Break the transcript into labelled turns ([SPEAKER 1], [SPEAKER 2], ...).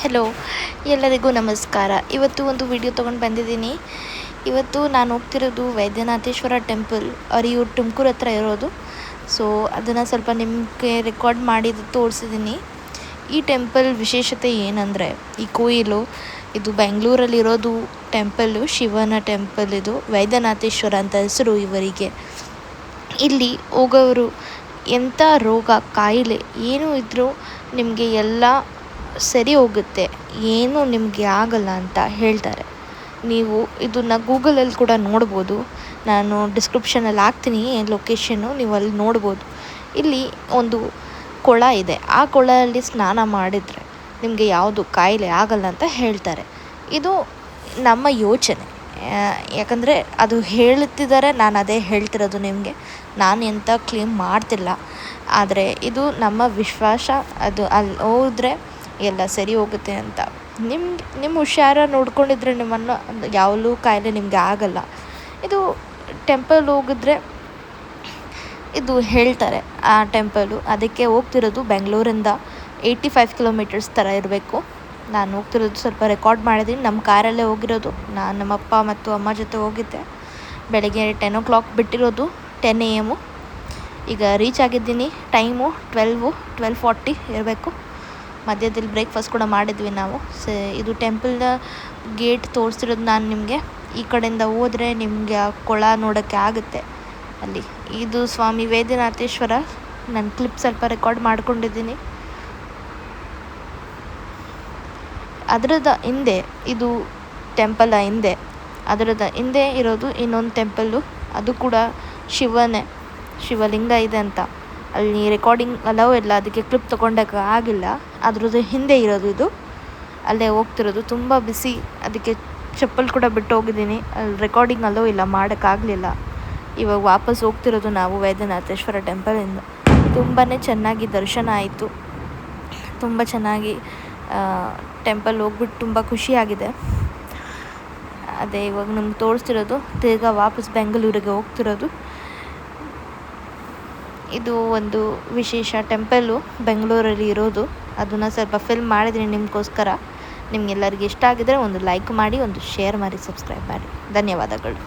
[SPEAKER 1] Hello, ಎಲ್ಲರಿಗೂ ನಮಸ್ಕಾರ. ಇವತ್ತು ಒಂದು ವಿಡಿಯೋ ತೊಗೊಂಡು ಬಂದಿದ್ದೀನಿ. ಇವತ್ತು ನಾನು ಹೋಗ್ತಿರೋದು ವೈದ್ಯನಾಥೇಶ್ವರ ಟೆಂಪಲ್, ಅರಿಯೂರು ತುಮಕೂರು ಹತ್ರ ಇರೋದು. ಸೊ ಅದನ್ನು ಸ್ವಲ್ಪ ನಿಮಗೆ ರೆಕಾರ್ಡ್ ಮಾಡಿ ತೋರಿಸಿದ್ದೀನಿ. ಈ ಟೆಂಪಲ್ ವಿಶೇಷತೆ ಏನಂದರೆ, ಈ ಕೋಯಿಲು ಇದು ಬೆಂಗಳೂರಲ್ಲಿರೋದು ಟೆಂಪಲ್ಲು, ಶಿವನ ಟೆಂಪಲ್. ಇದು ವೈದ್ಯನಾಥೇಶ್ವರ ಅಂತ ಹೆಸರು ಇವರಿಗೆ. ಇಲ್ಲಿ ಹೋಗೋರು ಎಂಥ ರೋಗ ಕಾಯಿಲೆ ಏನೂ ಇದ್ದರೂ ನಿಮಗೆ ಎಲ್ಲ ಸರಿ ಹೋಗುತ್ತೆ, ಏನೂ ನಿಮಗೆ ಆಗಲ್ಲ ಅಂತ ಹೇಳ್ತಾರೆ. ನೀವು ಇದನ್ನು ಗೂಗಲಲ್ಲಿ ಕೂಡ ನೋಡ್ಬೋದು. ನಾನು ಡಿಸ್ಕ್ರಿಪ್ಷನಲ್ಲಿ ಹಾಕ್ತೀನಿ ಲೊಕೇಶನ್ನು, ನೀವು ಅಲ್ಲಿ ನೋಡ್ಬೋದು. ಇಲ್ಲಿ ಒಂದು ಕೊಳ ಇದೆ. ಆ ಕೊಳದಲ್ಲಿ ಸ್ನಾನ ಮಾಡಿದರೆ ನಿಮಗೆ ಯಾವುದು ಕಾಯಿಲೆ ಆಗಲ್ಲ ಅಂತ ಹೇಳ್ತಾರೆ. ಇದು ನಮ್ಮ ಯೋಚನೆ, ಯಾಕಂದರೆ ಅದು ಹೇಳುತ್ತಿದ್ದಾರೆ, ನಾನು ಅದೇ ಹೇಳ್ತಿರೋದು ನಿಮಗೆ. ನಾನು ಎಂಥ ಕ್ಲೇಮ್ ಮಾಡ್ತಿಲ್ಲ, ಆದರೆ ಇದು ನಮ್ಮ ವಿಶ್ವಾಸ. ಅದು ಅಲ್ಲಿ ಹೋದರೆ ಎಲ್ಲ ಸರಿ ಹೋಗುತ್ತೆ ಅಂತ. ನಿಮ್ಮ ಹುಷಾರ ನೋಡ್ಕೊಂಡಿದ್ರೆ ನಿಮ್ಮನ್ನು ಯಾವಲೂ ಕಾಯಿಲೆ ನಿಮಗೆ ಆಗಲ್ಲ. ಇದು ಟೆಂಪಲ್ ಹೋಗಿದ್ರೆ ಇದು ಹೇಳ್ತಾರೆ ಆ ಟೆಂಪಲು. ಅದಕ್ಕೆ ಹೋಗ್ತಿರೋದು ಬೆಂಗಳೂರಿಂದ 85 ಕಿಲೋಮೀಟರ್ಸ್ ಥರ ಇರಬೇಕು. ನಾನು ಹೋಗ್ತಿರೋದು ಸ್ವಲ್ಪ ರೆಕಾರ್ಡ್ ಮಾಡಿದ್ದೀನಿ. ನಮ್ಮ ಕಾರಲ್ಲೇ ಹೋಗಿರೋದು. ನಾನು ನಮ್ಮ ಅಪ್ಪ ಮತ್ತು ಅಮ್ಮ ಜೊತೆ ಹೋಗಿದ್ದೆ. ಬೆಳಗ್ಗೆ 10 o'clock ಬಿಟ್ಟಿರೋದು, 10 AM. ಈಗ ರೀಚ್ ಆಗಿದ್ದೀನಿ. ಟೈಮು 12:40 ಇರಬೇಕು. ಮಧ್ಯದಲ್ಲಿ ಬ್ರೇಕ್ಫಾಸ್ಟ್ ಕೂಡ ಮಾಡಿದ್ವಿ ನಾವು. ಇದು ಟೆಂಪಲ್ನ ಗೇಟ್ ತೋರಿಸಿರೋದು ನಾನು ನಿಮಗೆ. ಈ ಕಡೆಯಿಂದ ಹೋದರೆ ನಿಮಗೆ ಆ ಕೊಳ ನೋಡೋಕ್ಕೆ ಆಗುತ್ತೆ ಅಲ್ಲಿ. ಇದು ಸ್ವಾಮಿ ವೈದ್ಯನಾಥೇಶ್ವರ. ನಾನು ಕ್ಲಿಪ್ ಸ್ವಲ್ಪ ರೆಕಾರ್ಡ್ ಮಾಡ್ಕೊಂಡಿದ್ದೀನಿ. ಅದರದ ಹಿಂದೆ, ಇದು ಟೆಂಪಲ್ ಹಿಂದೆ, ಅದರದ ಹಿಂದೆ ಇರೋದು ಇನ್ನೊಂದು ಟೆಂಪಲ್ಲು. ಅದು ಕೂಡ ಶಿವನೇ, ಶಿವಲಿಂಗ ಇದೆ ಅಂತ. ಅಲ್ಲಿ ರೆಕಾರ್ಡಿಂಗ್ ಅಲೋ ಇಲ್ಲ, ಅದಕ್ಕೆ ಕ್ಲಿಪ್ ತೊಗೊಂಡೋಕೆ ಆಗಿಲ್ಲ. ಅದ್ರದ್ದು ಹಿಂದೆ ಇರೋದು ಇದು. ಅಲ್ಲೇ ಹೋಗ್ತಿರೋದು. ತುಂಬ ಬಿಸಿ, ಅದಕ್ಕೆ ಚಪ್ಪಲ್ ಕೂಡ ಬಿಟ್ಟು ಹೋಗಿದ್ದೀನಿ. ಅಲ್ಲಿ ರೆಕಾರ್ಡಿಂಗ್ ಅಲೋ ಇಲ್ಲ, ಮಾಡೋಕ್ಕಾಗಲಿಲ್ಲ. ಇವಾಗ ವಾಪಸ್ ಹೋಗ್ತಿರೋದು ನಾವು ವೈದ್ಯನಾಥೇಶ್ವರ ಟೆಂಪಲಿಂದ. ತುಂಬಾ ಚೆನ್ನಾಗಿ ದರ್ಶನ ಆಯಿತು. ತುಂಬ ಚೆನ್ನಾಗಿ ಟೆಂಪಲ್ ಹೋಗ್ಬಿಟ್ಟು ತುಂಬ ಖುಷಿಯಾಗಿದೆ. ಅದೇ ಇವಾಗ ನಿಮ್ಗೆ ತೋರಿಸ್ತಿರೋದು. ತಿರ್ಗಾ ವಾಪಸ್ ಬೆಂಗಳೂರಿಗೆ ಹೋಗ್ತಿರೋದು. ಇದು ಒಂದು ವಿಶೇಷ ಟೆಂಪಲ್ಲು ಬೆಂಗಳೂರಲ್ಲಿ ಇರೋದು. ಅದನ್ನು ಸ್ವಲ್ಪ ಫಿಲ್ಮ್ ಮಾಡಿದ್ದೀನಿ ನಿಮಗೋಸ್ಕರ. ನಿಮಗೆಲ್ಲರಿಗೂ ಇಷ್ಟ ಆಗಿದರೆ ಒಂದು ಲೈಕ್ ಮಾಡಿ, ಒಂದು ಶೇರ್ ಮಾಡಿ, ಸಬ್ಸ್ಕ್ರೈಬ್ ಮಾಡಿ. ಧನ್ಯವಾದಗಳು.